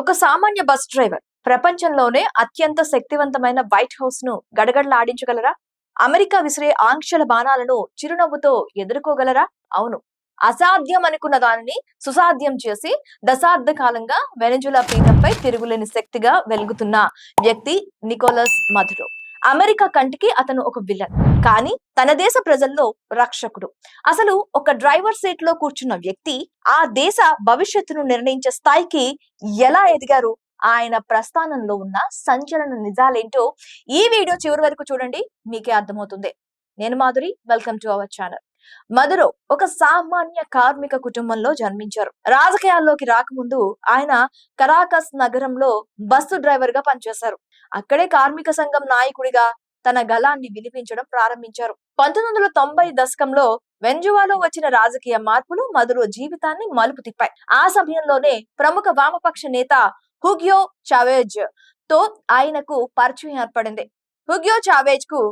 ఒక సామాన్య bus driver ప్రపంచంలోనే అత్యంత శక్తివంతమైన వైట్ హౌస్ ను గడగడలాడించగలరా? అమెరికా విసిరే ఆంక్షల బాణాలను చిరునవ్వుతో ఎదుర్కోగలరా? అవును, అసాధ్యం అనుకున్న దానిని సుసాధ్యం చేసి దశాబ్ద కాలంగా వెనజులా పీఠంపై తిరుగులేని శక్తిగా వెలుగుతున్న వ్యక్తి నికోలస్ మదురో. అమెరికా కంటికి అతను ఒక విలన్, కానీ తన దేశ ప్రజల్లో రక్షకుడు. అసలు ఒక డ్రైవర్ సీట్ లో కూర్చున్న వ్యక్తి ఆ దేశ భవిష్యత్తును నిర్ణయించే స్థాయికి ఎలా ఎదిగారు? ఆయన ప్రస్థానంలో ఉన్న సంచలన నిజాలేంటో ఈ వీడియో చివరి వరకు చూడండి, మీకే అర్థమవుతుంది. నేను Madhuri, welcome to our channel. Maduro ఒక సామాన్య కార్మిక కుటుంబంలో జన్మించారు. రాజకీయాల్లోకి రాకముందు ఆయన కరాకస్ నగరంలో బస్సు డ్రైవర్ గా పనిచేశారు. అక్కడే కార్మిక సంఘం నాయకుడిగా తన గళాన్ని వినిపించడం ప్రారంభించారు. 1990 దశకంలో వెంజువాలో వచ్చిన రాజకీయ మార్పులు మదురో జీవితాన్ని మలుపు తిప్పాయి. ఆ సమయంలోనే ప్రముఖ వామపక్ష నేత హుగ్యో చావేజ్ తో ఆయనకు పరిచయం ఏర్పడింది. హుగ్యో చావేజ్ కు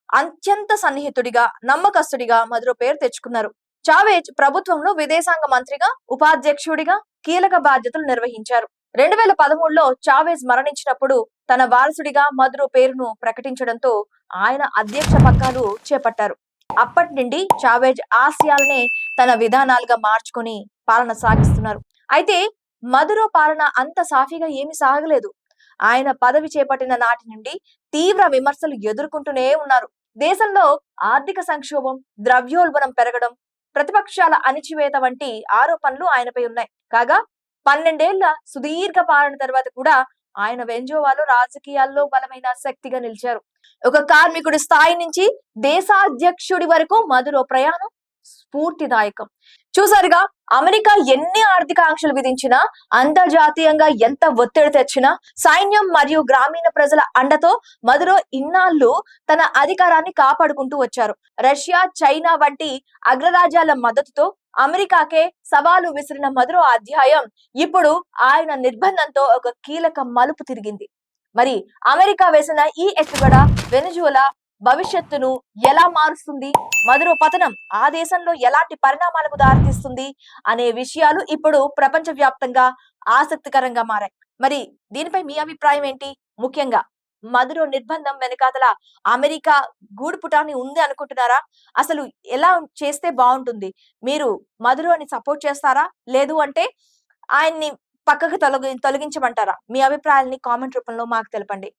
అత్యంత సన్నిహితుడిగా, నమ్మకస్తుడిగా మదురో పేరు తెచ్చుకున్నారు. చావేజ్ ప్రభుత్వంలో విదేశాంగ మంత్రిగా, ఉపాధ్యక్షుడిగా కీలక బాధ్యతలు నిర్వహించారు. 2013లో చావేజ్ మరణించినప్పుడు తన వారసుడిగా మదురో పేరును ప్రకటించడంతో ఆయన అధ్యక్ష పగ్గాలు చేపట్టారు. అప్పటి నుండి చావేజ్ ఆశయాలనే తన విధానాలుగా మార్చుకొని పాలన సాగిస్తున్నారు. అయితే మదురో పాలన అంత సాఫీగా ఏమీ సాగలేదు. ఆయన పదవి చేపట్టిన నాటి నుండి తీవ్ర విమర్శలు ఎదుర్కొంటూనే ఉన్నారు. దేశంలో ఆర్థిక సంక్షోభం, ద్రవ్యోల్బణం పెరగడం, ప్రతిపక్షాల అణిచివేత వంటి ఆరోపణలు ఆయనపై ఉన్నాయి. కాగా 12 ఏళ్ల సుదీర్ఘ పాలన తర్వాత కూడా ఆయన వెంజువాలో రాజకీయాల్లో బలమైన శక్తిగా నిలిచారు. ఒక కార్మికుడి స్థాయి నుంచి దేశాధ్యక్షుడి వరకు మదురో ప్రయాణం స్ఫూర్తిదాయకం. చూసారుగా, అమెరికా ఎన్ని ఆర్థిక ఆంక్షలు విధించినా, అంతర్జాతీయంగా ఎంత ఒత్తిడి తెచ్చినా, సైన్యం మరియు గ్రామీణ ప్రజల అండతో మదురో ఇన్నాళ్లు తన అధికారాన్ని కాపాడుకుంటూ వచ్చారు. రష్యా, చైనా వంటి అగ్రరాజ్యాల మద్దతుతో అమెరికాకే సవాలు విసిరిన మదురో అధ్యాయం ఇప్పుడు ఆయన నిర్బంధంతో ఒక కీలక మలుపు తిరిగింది. మరి అమెరికా వేసిన ఈ ఎత్తుగడ వెనజులా భవిష్యత్తును ఎలా మారుస్తుంది? మదురో పతనం ఆ దేశంలో ఎలాంటి పరిణామాలకు దారితీస్తుంది అనే విషయాలు ఇప్పుడు ప్రపంచ వ్యాప్తంగా ఆసక్తికరంగా మారాయి. మరి దీనిపై మీ అభిప్రాయం ఏంటి? ముఖ్యంగా మదురో నిర్బంధం వెనకాతల అమెరికా గూడుపుటాన్ని ఉంది అనుకుంటున్నారా? అసలు ఎలా చేస్తే బాగుంటుంది? మీరు మదురోని సపోర్ట్ చేస్తారా, లేదు అంటే ఆయన్ని పక్కకు తొలగించమంటారా? మీ అభిప్రాయాన్ని కామెంట్ రూపంలో మాకు తెలపండి.